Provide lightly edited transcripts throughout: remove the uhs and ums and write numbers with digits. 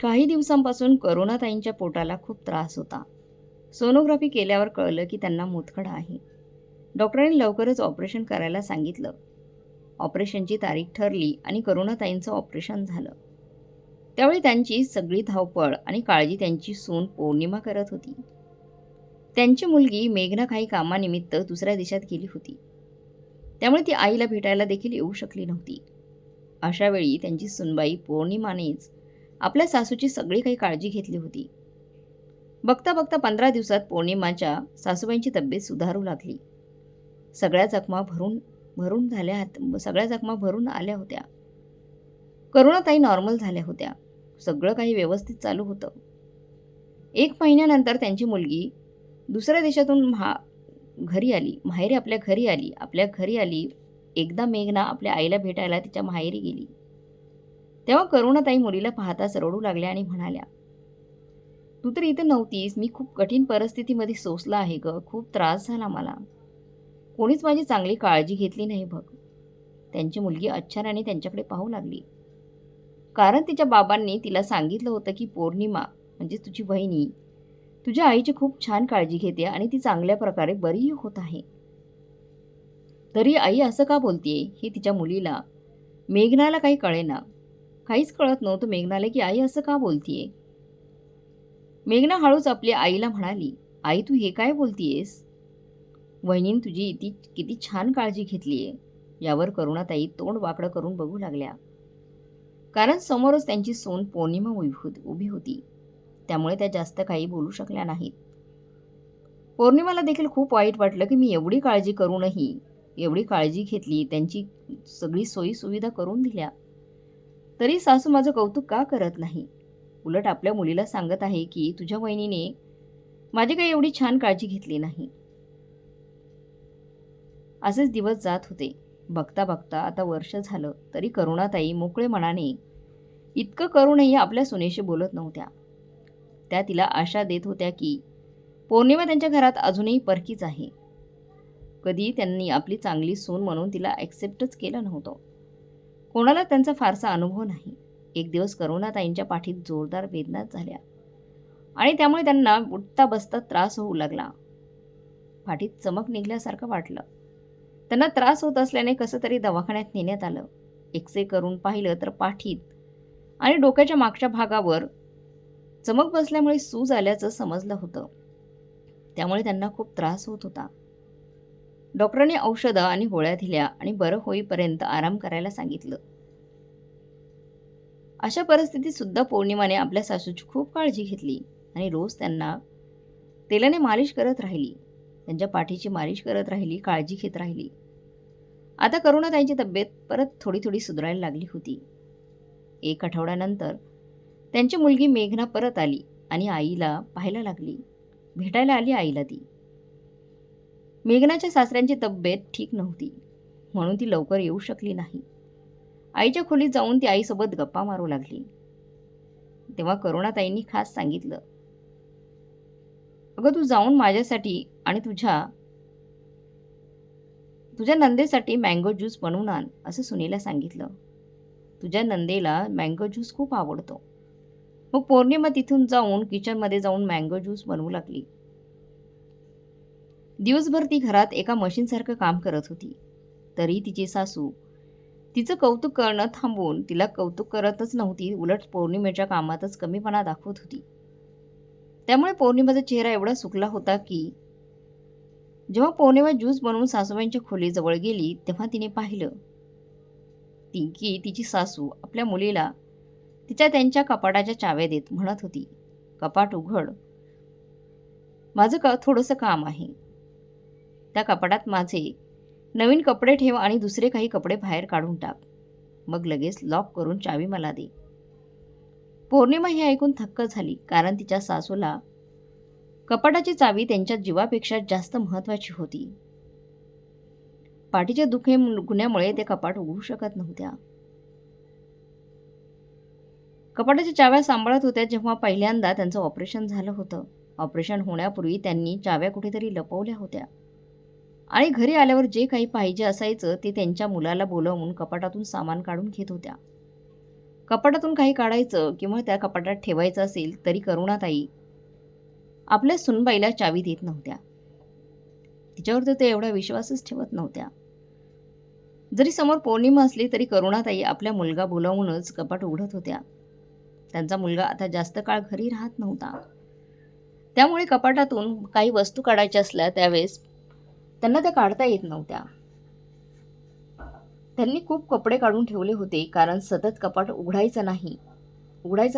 काही दिवसांपासून करुणाताईंच्या पोटाला खूप त्रास होता. सोनोग्राफी केल्यावर कळलं की त्यांना मूतखडा आहे. डॉक्टरांनी लवकरच ऑपरेशन करायला सांगितलं. ऑपरेशनची तारीख ठरली आणि करुणाताईंचं ऑपरेशन झालं. त्यावेळी त्यांची सगळी धावपळ आणि काळजी त्यांची सून पौर्णिमा करत होती. त्यांची मुलगी मेघना काही कामानिमित्त दुसऱ्या देशात गेली होती. त्यामुळे ती आईला भेटायला देखील येऊ शकली नव्हती. अशा वेळी त्यांची सुनबाई पौर्णिमानेच आपल्या सासूची सगळी काही काळजी घेतली होती. बघता बघता 15 दिवसात पौर्णिमाच्या सासूबाईंची तब्येत सुधारू लागली. सगळ्या जखमा भरून आल्या होत्या. करुणाताई नॉर्मल झाल्या होत्या. सगळं काही व्यवस्थित चालू होतं. 1 महिन्यानंतर त्यांची मुलगी दुसऱ्या देशातून आपल्या घरी आली. एकदा मेघना आपल्या आईला भेटायला तिच्या माहेरी गेली. तेव्हा करुणाताई मुलीला पाहताच रडू लागल्या आणि म्हणाल्या, "तू तर इथं नव्हतीस. मी खूप कठीण परिस्थितीमध्ये सोसला आहे गं. खूप त्रास झाला मला. कोणीच माझी चांगली काळजी घेतली नाही बघ." त्यांची मुलगी आश्चर्याने त्यांच्याकडे पाहू लागली. कारण तिच्या बाबांनी तिला सांगितलं होतं की पौर्णिमा म्हणजे तुझी वहिनी तुझ्या आईची खूप छान काळजी घेते आणि ती चांगल्या प्रकारे बरीही होत आहे. तरी आई असं का बोलतेय हे तिच्या मुलीला मेघनाला काही कळेना. काहीच कळत नव्हतं मेघनाला की आई असं का बोलतीये. मेघना हळूच आपल्या आईला म्हणाली, "आई तू हे काय बोलतीयेस? वहिनीने तुझी किती छान काळजी घेतलीये." यावर करुणाताई तोंड वाकडं करून बघू लागल्या. कारण समोरच त्यांची सून पौर्णिमा उभी होती. त्यामुळे त्या जास्त काही बोलू शकल्या नाहीत. पौर्णिमाला देखील खूप वाईट वाटलं की मी एवढी काळजी करूनही एवढी काळजी घेतली, त्यांची सगळी सोयी सुविधा करून दिल्या, तरी सासू माझं कौतुक का करत नाही. उलट आपल्या मुलीला सांगत आहे की तुझ्या वहिनीने माझी काही एवढी छान काळजी घेतली नाही. असेच दिवस जात होते. बघता बघता आता वर्ष झालं तरी करुणाताई मोकळे मनाने इतकं करूनही आपल्या सुनेशी बोलत नव्हत्या. त्या तिला आशा देत होत्या की पौर्णिमा त्यांच्या घरात अजूनही परकीच आहे. कधी त्यांनी आपली चांगली सून म्हणून तिला ॲक्सेप्टच केलं नव्हतं. कोणाला त्यांचा फारसा अनुभव नाही. एक दिवस करुणाताईंच्या पाठीत जोरदार वेदना झाल्या आणि त्यामुळे त्यांना उठता बसता त्रास होऊ लागला. पाठीत चमक निघाल्यासारखं वाटलं. त्यांना त्रास होत असल्याने कसं तरी दवाखान्यात नेण्यात आलं. एक्सरे करून पाहिलं तर पाठीत आणि डोक्याच्या मागच्या भागावर चमक बसल्यामुळे सूज आल्याचं समजलं होतं. त्यामुळे त्यांना खूप त्रास होत होता. डॉक्टरांनी औषधं आणि गोळ्या दिल्या आणि बरं होईपर्यंत आराम करायला सांगितलं. अशा परिस्थितीत सुद्धा पौर्णिमाने आपल्या सासूची खूप काळजी घेतली आणि रोज त्यांना तेलाने मालिश करत राहिली. त्यांच्या पाठीची मालिश करत राहिली, काळजी घेत राहिली. आता करुणाताईंची तब्येत परत थोडी थोडी सुधारायला लागली होती. 1 आठवड्यानंतर त्यांची मुलगी मेघना परत आली आणि आईला पाहायला लागली. भेटायला आली आईला ती. मेघनाच्या सासऱ्यांची तब्येत ठीक नव्हती म्हणून ती लवकर येऊ शकली नाही. आईच्या खोलीत जाऊन ती आईसोबत गप्पा मारू लागली. तेव्हा करुणाताईंनी खास सांगितलं, "अगं तू जाऊन माझ्यासाठी आणि तुझ्या नंदेसाठी मँगो ज्यूस बनवून आण," असं सुनेला सांगितलं. तुझ्या नंदेला मँगो ज्यूस खूप आवडतो. मग पौर्णिमा तिथून जाऊन किचनमध्ये जाऊन मँगो ज्यूस बनवू लागली. दिवसभर ती घरात एका मशीनसारखं काम करत होती. तरी तिची सासू तिचं कौतुक करणं थांबवून तिला कौतुक करतच नव्हती, उलट पौर्णिमेच्या कामातच कमीपणा दाखवत होती. त्यामुळे पौर्णिमेचा चेहरा एवढा सुकला होता की जेव्हा पौर्णिमा ज्यूस बनवून सासूबाईंच्या खोलीजवळ गेली तेव्हा तिने पाहिलं की तिची सासू आपल्या मुलीला त्यांच्या कपाटाच्या चाव्या देत म्हणत होती, "कपाट उघड, माझं थोडंसं काम आहे. त्या कपाटात माझे नवीन कपडे ठेव आणि दुसरे काही कपडे बाहेर काढून टाक. मग लगेच लॉक करून चावी मला दे." पौर्णिमा हे ऐकून थक्क झाली, कारण तिच्या सासूला कपाटाची चावी त्यांच्या जीवापेक्षा जास्त महत्त्वाची होती. पाठीच्या गुन्ह्यामुळे ते कपाट उघडू शकत नव्हत्या. कपाटाच्या चाव्या सांभाळत होत्या जेव्हा पहिल्यांदा त्यांचं ऑपरेशन झालं होतं. ऑपरेशन होण्यापूर्वी त्यांनी चाव्या कुठेतरी लपवल्या होत्या आणि घरी आल्यावर जे काही पाहिजे असायचं ते त्यांच्या मुलाला बोलावून कपाटातून सामान काढून घेत होत्या. कपाटातून काही काढायचं किंवा त्या कपाटात ठेवायचं असेल तरी करुणाताई आपल्या सुनबाईला चावी देत नव्हत्या. तिच्यावर तर ते एवढा विश्वासच ठेवत नव्हत्या. जरी समोर पौर्णिमा असली तरी करुणाताई आपल्या मुलगा बोलावूनच कपाट उघडत होत्या. त्यांचा मुलगा आता जास्त काळ घरी राहत नव्हता. त्यामुळे कपाटातून काही वस्तू काढायच्या असल्या त्यावेळेस त्यांना त्या काढता येत नव्हत्या. त्यांनी खूप कपडे काढून ठेवले होते कारण सतत कपाट उघडायचं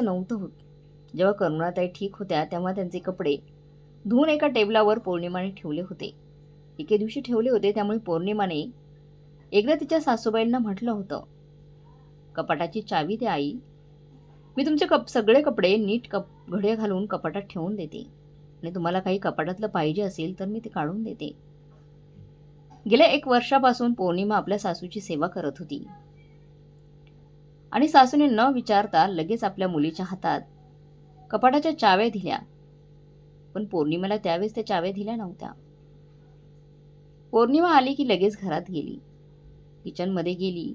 नव्हतं होत. जेव्हा करुणाताई ठीक होत्या तेव्हा त्यांचे कपडे धुवून एका टेबलावर पौर्णिमाने ठेवले होते. एके दिवशी ठेवले होते त्यामुळे पौर्णिमाने एकदा तिच्या सासूबाईंना म्हटलं होतं, कपाटाची चावी द्या आई, मी तुमचे सगळे कपडे नीट घड्या घालून कपाटात ठेवून देते आणि तुम्हाला काही कपाटातलं पाहिजे असेल तर मी ते काढून देते. गेल्या 1 वर्षापासून पौर्णिमा आपल्या सासूची सेवा करत होती आणि सासूने न विचारता लगेच आपल्या मुलीच्या हातात कपाटाच्या चाव्या दिल्या. पण पौर्णिमेला त्यावेळेस त्या चाव्या दिल्या नव्हत्या. पौर्णिमा आली की लगेच घरात गेली, किचनमध्ये गेली.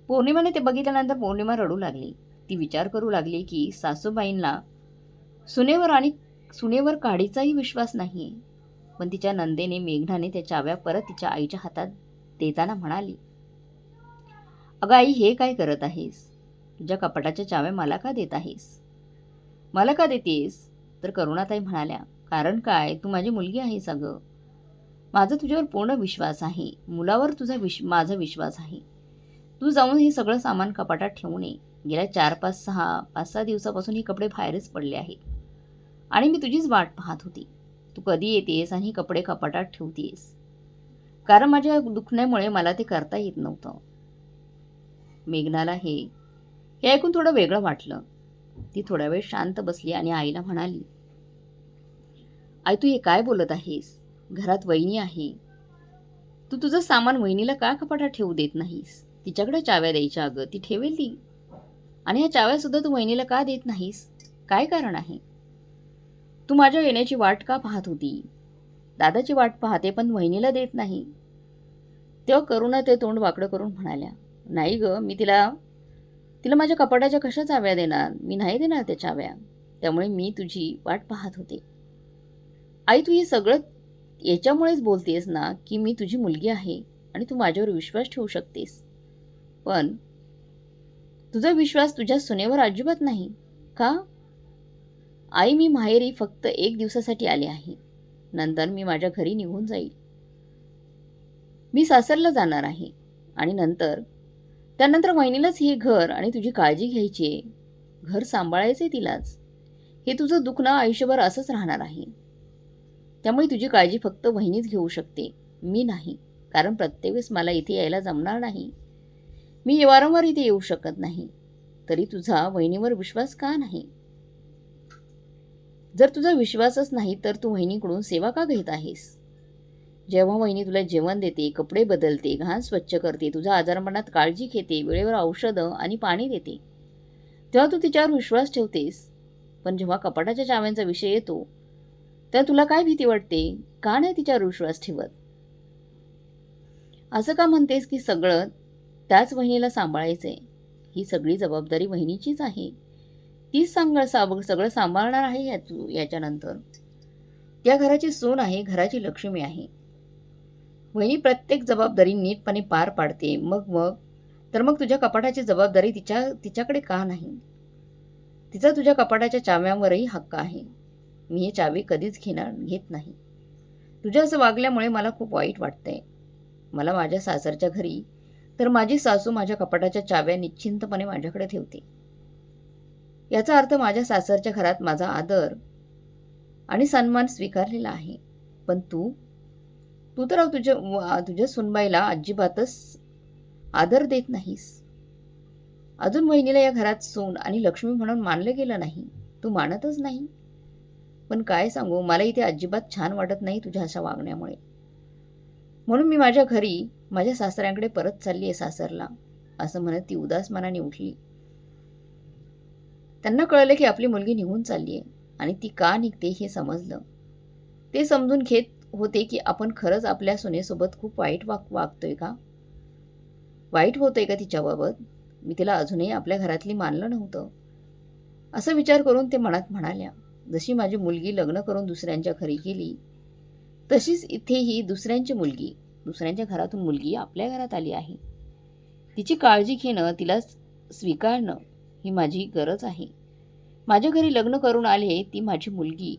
पौर्णिमाने ते बघितल्यानंतर पौर्णिमा रडू लागली. ती विचार करू लागली की सासूबाईंना सुनेवर काडीचाही विश्वास नाहीये. पण तिच्या नंदेने मेघनाने त्या चाव्या परत तिच्या आईच्या हातात देताना म्हणाली, अगं आई, हे काय करत आहेस? तुझ्या कपाटाच्या चाव्या मला का देत आहेस? मला का देतेस? तर करुणाताई म्हणाल्या, कारण काय, तू माझी मुलगी आहेस अगं. माझा तुझ्यावर पूर्ण विश्वास आहे. मुलावर माझा विश्वास आहे. तू जाऊन हे सगळं सामान कपाटात ठेवून ये. गेल्या 5-6 दिवसापासून हे कपडे बाहेरच पडले आहेत आणि मी तुझीच वाट पाहत होती. तू कधी येतेस आणि कपडे कपाटात ठेवतेस, कारण माझ्या दुखण्यामुळे मला ते करता येत नव्हतं. मेघनाला हे ऐकून थोडं वेगळं वाटलं. ती थोडा वेळ शांत बसली आणि आईला म्हणाली, आई, तू हे काय बोलत आहेस? घरात वहिनी आहे. तू तुझं सामान वहिनीला का कपाटात ठेवू देत नाहीस? तिच्याकडे चाव्या द्यायच्या अगं, ती ठेवेल ती. आणि ह्या चाव्या सुद्धा तू वहिनीला का देत नाहीस? काय कारण आहे? तू माझ्या येण्याची वाट का पाहत होती? दादाची वाट पाहते पण वहिनीला देत नाही. तेव्हा करुणा ते तोंड वाकडं करून म्हणाल्या, नाही गं, मी तिला माझ्या कपाटाच्या कशा चाव्या देणार? मी नाही देणार त्या चाव्या. त्यामुळे मी तुझी वाट पाहत होते. आई, तू हे सगळं याच्यामुळेच बोलतेस ना की मी तुझी मुलगी आहे आणि तू माझ्यावर विश्वास ठेवू शकतेस. पण तुझा विश्वास तुझ्या सुनेवर अजिबात नाही का? आई, मी माहेरी फक्त 1 दिवसासाठी आले आहे. नंतर मी माझ्या घरी निघून जाईल. मी सासरला जाणार आहे आणि त्यानंतर वहिनीलाच हे घर आणि तुझी काळजी घ्यायची आहे. घर सांभाळायचं आहे तिलाच. हे तुझं दुखणं आयुष्यभर असंच राहणार आहे. त्यामुळे तुझी काळजी फक्त वहिनीच घेऊ शकते, मी नाही. कारण प्रत्येक वेळेस मला इथे यायला जमणार नाही. मी वारंवार इथे येऊ शकत नाही. तरी तुझा वहिनीवर विश्वास का नाही? जर तुझा विश्वासच नाही तर तू वहिनीकडून सेवा का घेत आहेस? जेव्हा वहिनी तुला जेवण देते, कपडे बदलते, घाण स्वच्छ करते, तुझ्या आजारपणात काळजी घेते, वेळेवर औषधं आणि पाणी देते, तेव्हा तू तिच्यावर विश्वास ठेवतेस. पण जेव्हा कपाटाच्या चाव्यांचा विषय येतो तेव्हा तुला काय भीती वाटते? का नाही तिच्यावर विश्वास ठेवत? असं का म्हणतेस की सगळं त्याच वहिनीला सांभाळायचंय? ही सगळी जबाबदारी वहिनीचीच आहे. तीच सगळं सांभाळणार आहे याच्यानंतर. त्या घराची सून आहे, घराची लक्ष्मी आहे. वहिनी प्रत्येक जबाबदारी नीटपणे पार पाडते. मग तुझ्या कपाटाची जबाबदारी तिच्याकडे का नाही? तिचा तुझ्या कपाटाच्या चाव्यांवरही हक्क आहे. मी ही चावी कधीच घेत नाही. तुझ्या असं वागल्यामुळे मला खूप वाईट वाटतंय. मला माझ्या सासरच्या घरी तर माझी सासू माझ्या कपाटाच्या चाव्या निश्चिंतपणे माझ्याकडे ठेवते. याचा अर्थ माझ्या सासरच्या घरात माझा आदर आणि सन्मान स्वीकारलेला आहे. पण तू तर तुझ्या सुनबाईला अजिबातच आदर देत नाहीस. अजून वहिनीला या घरात सून आणि लक्ष्मी म्हणून मानलं गेलं नाही. तू मानतच नाही. पण काय सांगू, मला इथे अजिबात छान वाटत नाही तुझ्या अशा वागण्यामुळे. म्हणून मी माझ्या घरी माझ्या सासऱ्यांकडे परत चालली आहे सासरला, असं म्हणत ती उदास मनाने उठली. त्यांना कळलं की आपली मुलगी निघून चालली आहे आणि ती का निघते हे समजलं. ते समजून घेत होते की आपण खरंच आपल्या सुनेसोबत खूप वाईट वागतोय का? वाईट होतंय का तिच्याबाबत? मी तिला अजूनही आपल्या घरातली मानलं नव्हतं. असं विचार करून ते मनात म्हणाल्या, जशी माझी मुलगी लग्न करून दुसऱ्यांच्या घरी गेली, तशीच इथेही दुसऱ्यांच्या घरातून मुलगी आपल्या घरात आली आहे. तिची काळजी घेणं, तिला स्वीकारणं ही माझी गरज आहे. माझ्या घरी लग्न करून आले ती माझी मुलगी.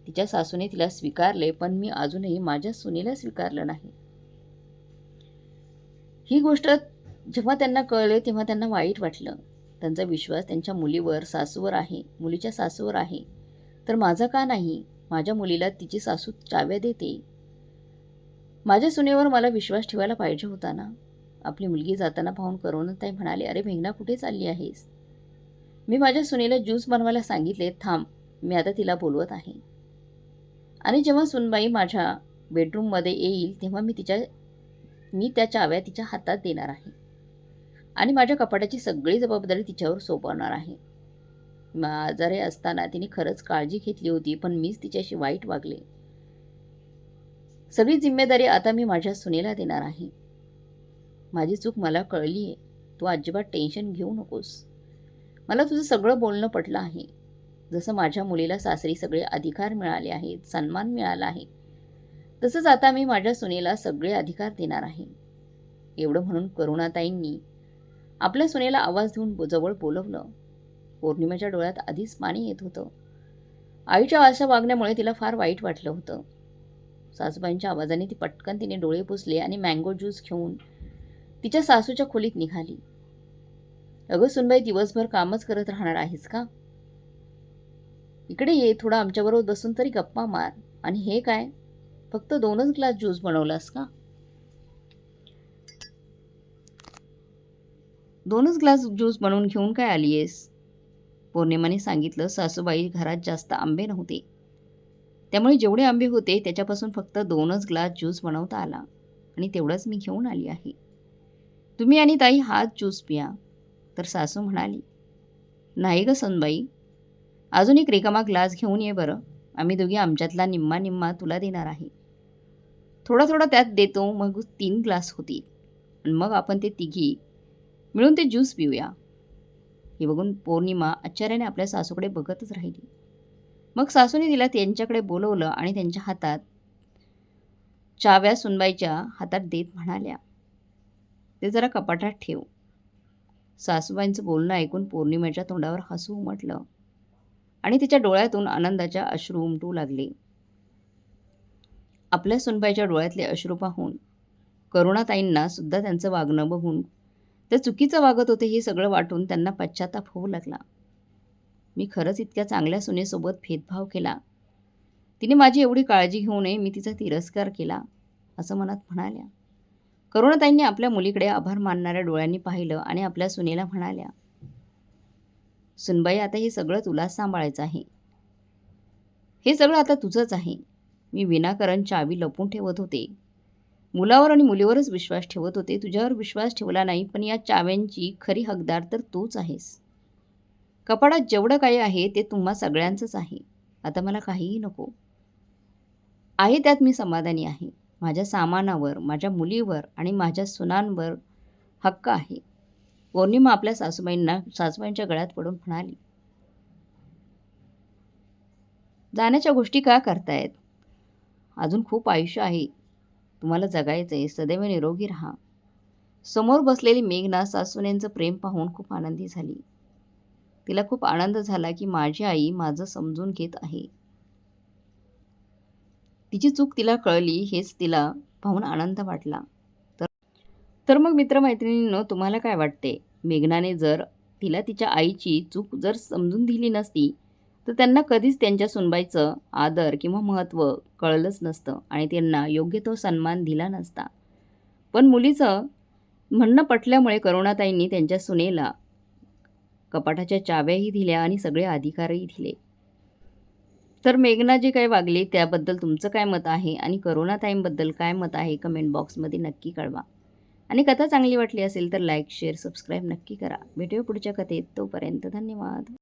तिच्या सासूने तिला स्वीकारले, पण मी अजूनही माझ्या सुनेला स्वीकारलं नाही. ही गोष्ट जेव्हा त्यांना कळले तेव्हा त्यांना वाईट वाटलं. त्यांचा विश्वास त्यांच्या मुलीच्या सासूवर आहे, तर माझा का नाही? माझ्या मुलीला तिची सासू चाव्या देते. माझ्या सुनेवर मला विश्वास ठेवायला पाहिजे होता ना. आपली मुलगी जाताना पाहून करुणाताई म्हणाले, अरे मेघना, कुठे चालली आहेस? मी माझ्या सुनेला ज्यूस बनवायला सांगितले, थांब, मी आता तिला बोलवत आहे. आणि जेव्हा सुनबाई माझ्या बेडरूममध्ये येईल तेव्हा मी त्या चाव्या तिच्या हातात देणार आहे आणि माझ्या कपाटाची सगळी जबाबदारी तिच्यावर सोपवणार आहे. आजारी असताना तिने खरंच काळजी घेतली होती, पण मीच तिच्याशी वाईट वागले. सगळी जिम्मेदारी आता मी माझ्या सुनेला देणार आहे. माझी चूक मला कळली आहे. तू अजिबात टेन्शन घेऊ नकोस. मला तुझं सगळं बोलणं पटलं आहे. जसं माझ्या मुलीला सासरी सगळे अधिकार मिळाले आहेत, सन्मान मिळाला आहे, तसंच आता मी माझ्या सुनेला सगळे अधिकार देणार आहे. एवढं म्हणून करुणाताईंनी आपल्या सुनेला आवाज देऊन जवळ बोलवलं. पौर्णिमेच्या डोळ्यात आधीच पाणी येत होतं. आईच्या अशा वागण्यामुळे तिला फार वाईट वाटलं होतं. सासूबाईंच्या आवाजाने तिने डोळे पुसले आणि मँगो ज्यूस घेऊन तिच्या सासूच्या खोलीत निघाली. अगं सुनबाई, दिवसभर कामच करत राहणार आहेस का? इकडे ये, थोडा आमच्याबरोबर बसून तरी गप्पा मार. आणि हे काय, फक्त 2च ग्लास ज्यूस बनवलास का? 2च ग्लास ज्यूस बनवून घेऊन काय आलीयेस? पौर्णिमाने सांगितलं, सासूबाई, घरात जास्त आंबे नव्हते, त्यामुळे जेवढे आंबे होते त्याच्यापासून फक्त 2च ग्लास ज्यूस बनवता आला आणि तेवढंच मी घेऊन आली आहे. तुम्ही आणि ताई हाच ज्यूस पिया. तर सासू म्हणाली, नाही ग सुनबाई, अजून एक रिकामा ग्लास घेऊन ये बरं. आम्ही दोघी आमच्यातला निम्मा निम्मा तुला देणार आहे. थोडा थोडा त्यात देतो, मग 3 ग्लास होतील आणि मग आपण ते तिघी मिळून ते ज्यूस पिऊया. हे बघून पौर्णिमा आश्चर्याने आपल्या सासूकडे बघतच राहिली. मग सासूने तिला त्यांच्याकडे बोलवलं आणि त्यांच्या हातात चाव्या सुनबाईच्या हातात देत म्हणाल्या, ते जरा कपाटात ठेव. सासूबाईंचं बोलणं ऐकून पौर्णिमेच्या तोंडावर हसू उमटलं आणि तिच्या डोळ्यातून आनंदाच्या अश्रू उमटू लागले. आपल्या सुनबाईच्या डोळ्यातले अश्रू पाहून करुणाताईंना सुद्धा त्यांचं वागणं बघून ते चुकीचं वागत होते हे सगळं वाटून त्यांना पश्चाताप होऊ लागला. मी खरंच इतक्या चांगल्या सुनेसोबत भेदभाव केला. तिने माझी एवढी काळजी घेऊ नये, मी तिचा तिरस्कार केला, असं मनात म्हणाल्या. करुणाताईंनी आपल्या मुलीकडे आभार मानणाऱ्या डोळ्यांनी पाहिलं आणि आपल्या सुनेला म्हणाल्या, सुनबाई, आता हे सगळं तुलाच सांभाळायचं आहे. हे सगळं आता तुझंच आहे. मी विनाकारण चावी लपून ठेवत होते. मुलावर आणि मुलीवरच विश्वास ठेवत होते. तुझ्यावर विश्वास ठेवला नाही, पण या चाव्यांची खरी हकदार तर तूच आहेस. कपाटात जेवढं काही आहे ते तुम्हा सगळ्यांचंच आहे. आता मला काहीही नको आहे, त्यात मी समाधानी आहे. माझ्या सामानावर, माझ्या मुलीवर आणि माझ्या सुनांवर हक्क आहे. पौर्णिमा आपल्या सासूबाईंच्या गळ्यात पडून म्हणाली, जाण्याच्या गोष्टी का करतायत? अजून खूप आयुष्य आहे, तुम्हाला जगायचंय. सदैव निरोगी राहा. समोर बसलेली मेघना सासूनेंचं प्रेम पाहून खूप आनंदी झाली. तिला खूप आनंद झाला की माझी आई माझं समजून घेत आहे. तिची चूक तिला कळली हेच तिला पाहून आनंद वाटला. तर मग मित्रमैत्रिणींनो, तुम्हाला काय वाटते? मेघनाने जर तिला तिच्या आईची चूक जर समजून दिली नसती तर त्यांना कधीच त्यांच्या सुनबाईचं आदर किंवा महत्त्व कळलंच नसतं आणि त्यांना योग्य तो सन्मान दिला नसता. पण मुलीचं म्हणणं पटल्यामुळे करुणाताईंनी त्यांच्या सुनेला कपाटाच्या चाव्याही दिल्या आणि सगळे अधिकारही दिले. तर मेघना जे काही वागली त्याबद्दल तुमचं काय मत आहे आणि करुणाताईंबद्दल काय मत आहे कमेंट बॉक्समध्ये नक्की कळवा. आणि कथा चांगली वाटली असेल तर लाईक, शेअर, सबस्क्राईब नक्की करा. भेटूया पुढच्या कथेत. तोपर्यंत धन्यवाद.